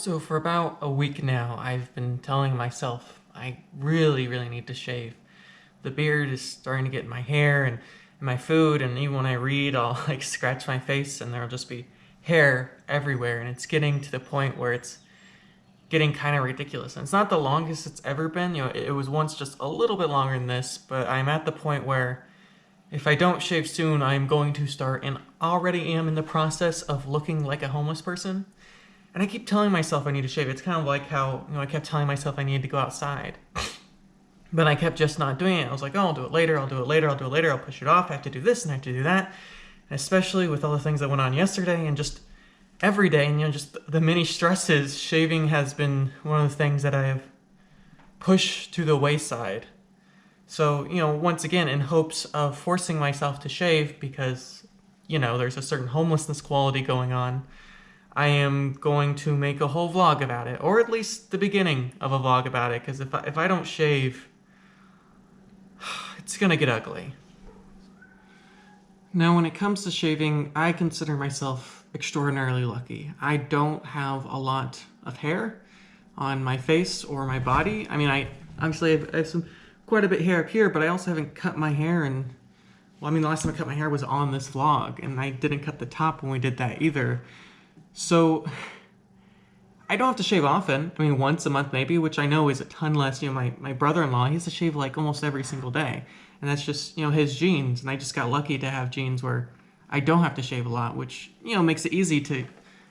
So for about a week now, I've been telling myself I really, really need to shave. The beard is starting to get in my hair and in my food, and even when I read, I'll like scratch my face and there'll just be hair everywhere, and it's getting to the point where it's getting kind of ridiculous. And it's not the longest it's ever been. It was once just a little bit longer than this, but I'm at the point where if I don't shave soon, I'm going to start and already am in the process of looking like a homeless person. And I keep telling myself I need to shave. It's kind of like how, I kept telling myself I needed to go outside. But I kept just not doing it. I was like, oh, I'll do it later, I'll do it later, I'll do it later, I'll push it off, I have to do this and I have to do that. And especially with all the things that went on yesterday and just every day and, just the many stresses, shaving has been one of the things that I have pushed to the wayside. So, once again, in hopes of forcing myself to shave because, there's a certain homelessness quality going on, I am going to make a whole vlog about it, or at least the beginning of a vlog about it, because if I don't shave, it's gonna get ugly. Now, when it comes to shaving, I consider myself extraordinarily lucky. I don't have a lot of hair on my face or my body. I mean, I have some quite a bit of hair up here, but I also haven't cut my hair the last time I cut my hair was on this vlog, and I didn't cut the top when we did that either. So I don't have to shave often. I mean, once a month maybe, which I know is a ton less. My brother-in-law, he has to shave like almost every single day. And that's just, his genes. And I just got lucky to have genes where I don't have to shave a lot, which, makes it easy to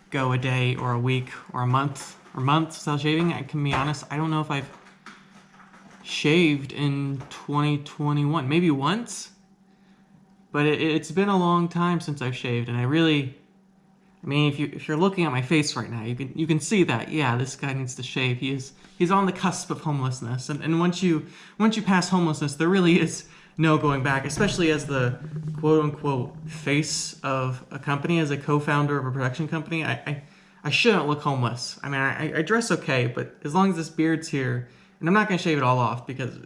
go a day or a week or a month without shaving. I can be honest, I don't know if I've shaved in 2021. Maybe once. But it's been a long time since I've shaved, and if you're looking at my face right now, you can see that, yeah, this guy needs to shave. He's on the cusp of homelessness, and once you pass homelessness, there really is no going back. Especially as the quote unquote face of a company, as a co-founder of a production company, I shouldn't look homeless. I mean, I dress okay, but as long as this beard's here, and I'm not gonna shave it all off because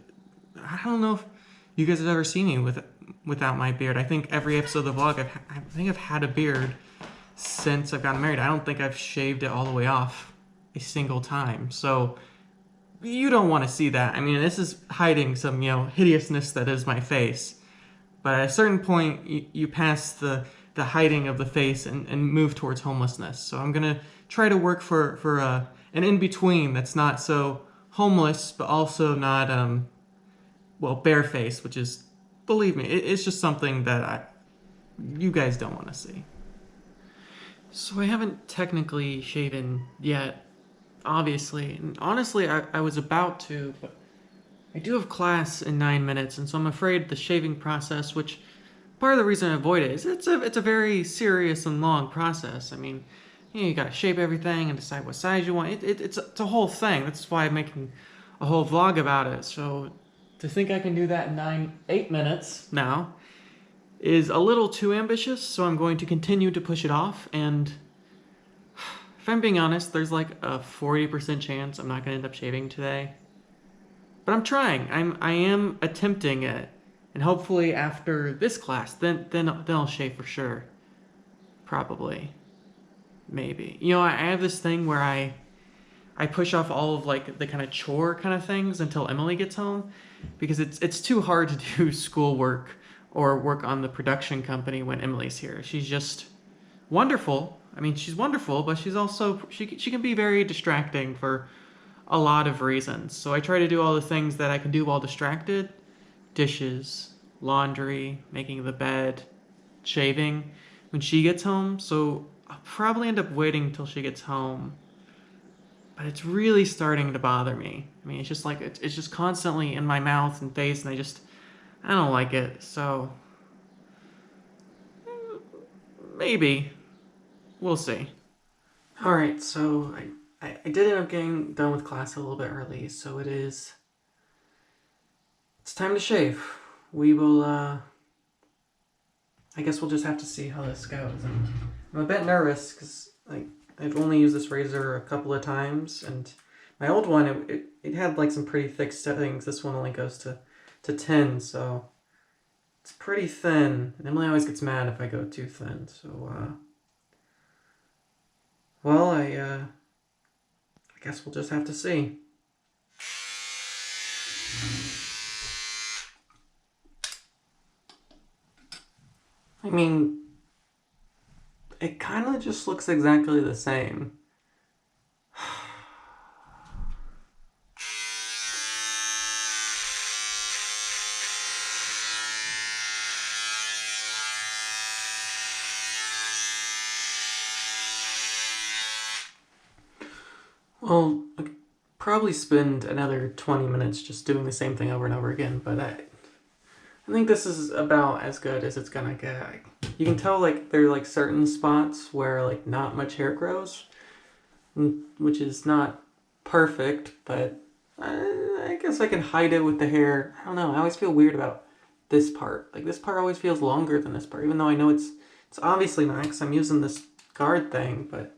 I don't know if you guys have ever seen me without my beard. I think every episode of the vlog, I think I've had a beard since I've gotten married. I don't think I've shaved it all the way off a single time. So you don't want to see that. I mean, this is hiding some, hideousness that is my face. But at a certain point, you pass the hiding of the face and move towards homelessness. So I'm going to try to work for an in-between that's not so homeless, but also not, barefaced, which is, believe me, it's just something that you guys don't want to see. So I haven't technically shaven yet, obviously. And honestly, I was about to, but I do have class in 9 minutes, and so I'm afraid the shaving process, which part of the reason I avoid it is it's a very serious and long process. I mean, you gotta shape everything and decide what size you want. It's a whole thing. That's why I'm making a whole vlog about it. So to think I can do that in 8 minutes now is a little too ambitious, so I'm going to continue to push it off, and if I'm being honest, there's like a 40% chance I'm not going to end up shaving today. But I'm trying. I am attempting it, and hopefully after this class, then I'll shave for sure. Probably. Maybe. I have this thing where I push off all of like the kind of chore kind of things until Emily gets home, because it's too hard to do schoolwork or work on the production company when Emily's here. She's just wonderful. I mean, she's wonderful, but she's also, she can be very distracting for a lot of reasons. So I try to do all the things that I can do while distracted. Dishes, laundry, making the bed, shaving when she gets home. So I'll probably end up waiting until she gets home. But it's really starting to bother me. I mean, it's just like, it's just constantly in my mouth and face, and I don't like it, so maybe. We'll see. Alright, so I did end up getting done with class a little bit early, so it's time to shave. We will, I guess we'll just have to see how this goes. I'm a bit nervous, because I've only used this razor a couple of times, and my old one, it had like some pretty thick settings. This one only goes to 10, so it's pretty thin. And Emily always gets mad if I go too thin, so, well, I guess we'll just have to see. I mean, it kind of just looks exactly the same. Well, I could probably spend another 20 minutes just doing the same thing over and over again, but I think this is about as good as it's gonna get. You can tell, like, there are, like, certain spots where, like, not much hair grows, which is not perfect, but I guess I can hide it with the hair. I don't know, I always feel weird about this part. Like, this part always feels longer than this part, even though I know it's obviously not, because I'm using this guard thing, but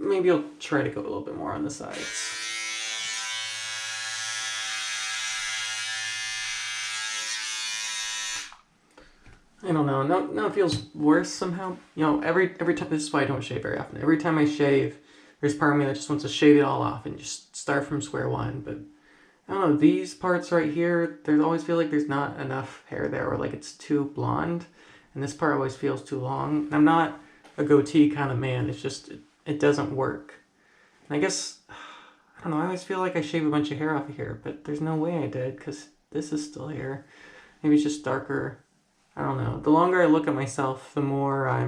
maybe I'll try to go a little bit more on the sides. I don't know. No, it feels worse somehow. You know, every time. This is why I don't shave very often. Every time I shave, there's part of me that just wants to shave it all off and just start from square one. But I don't know. These parts right here, there always feel like there's not enough hair there, or like it's too blonde, and this part always feels too long. And I'm not a goatee kind of man. It's just it doesn't work. And I guess I don't know. I always feel like I shave a bunch of hair off of here, but there's no way I did because this is still hair. Maybe it's just darker. I don't know. The longer I look at myself, the more I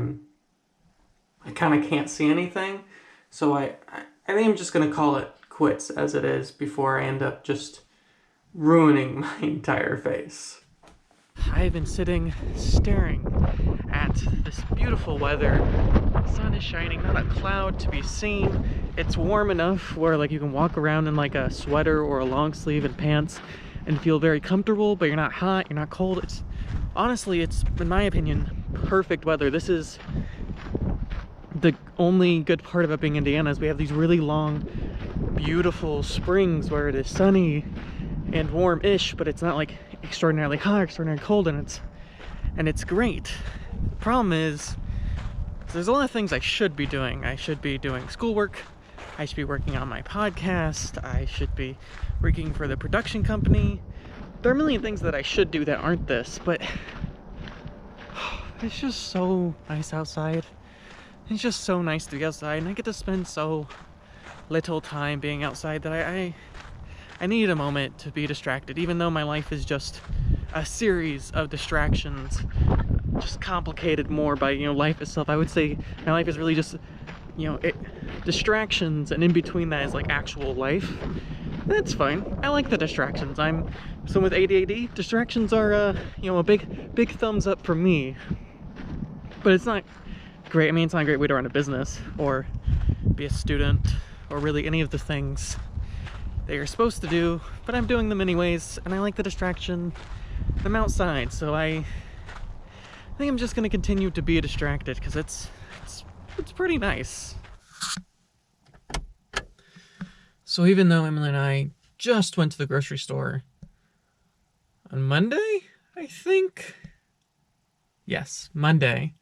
kind of can't see anything. So I think I'm just going to call it quits as it is before I end up just ruining my entire face. I've been sitting staring at this beautiful weather. The sun is shining, not a cloud to be seen. It's warm enough where like you can walk around in like a sweater or a long sleeve and pants and feel very comfortable, but you're not hot, you're not cold. Honestly, it's, in my opinion, perfect weather. This is the only good part about being Indiana is we have these really long, beautiful springs where it is sunny and warm-ish, but it's not like extraordinarily hot or extraordinarily cold, and it's great. The problem is, there's a lot of things I should be doing. I should be doing schoolwork. I should be working on my podcast. I should be working for the production company. There are a million things that I should do that aren't this, but it's just so nice outside. It's just so nice to be outside, and I get to spend so little time being outside that I need a moment to be distracted, even though my life is just a series of distractions, just complicated more by, you know, life itself. I would say my life is really just, you know, distractions, and in between that is like actual life. That's fine. I like the distractions. I'm someone with ADHD. Distractions are, you know, a big thumbs up for me. But it's not great. I mean, it's not a great way to run a business or be a student or really any of the things that you're supposed to do. But I'm doing them anyways, and I like the distraction. I'm outside, so I think I'm just gonna continue to be distracted because it's pretty nice. So even though Emily and I just went to the grocery store on Monday, I think? Yes, Monday.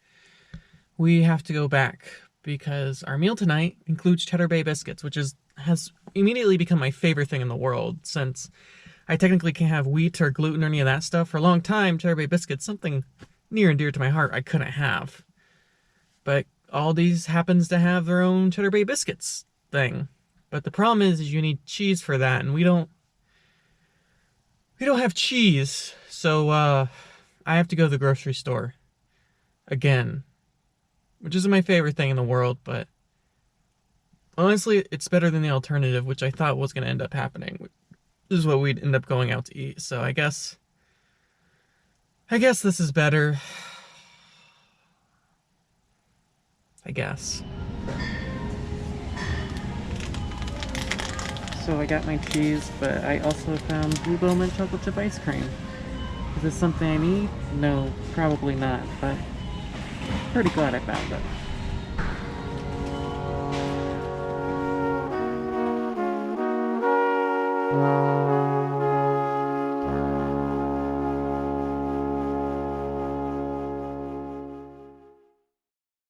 We have to go back because our meal tonight includes Cheddar Bay biscuits, which has immediately become my favorite thing in the world since I technically can't have wheat or gluten or any of that stuff. For a long time, Cheddar Bay biscuits, something near and dear to my heart, I couldn't have. But Aldi's happens to have their own Cheddar Bay biscuits thing. But the problem is you need cheese for that, and we don't have cheese, so I have to go to the grocery store again, which isn't my favorite thing in the world, but honestly, it's better than the alternative, which I thought was going to end up happening. This is what we'd end up going out to eat, so I guess this is better. I guess. So I got my cheese, but I also found Blue Bowman chocolate chip ice cream. Is this something I need? No, probably not, but pretty glad I found it.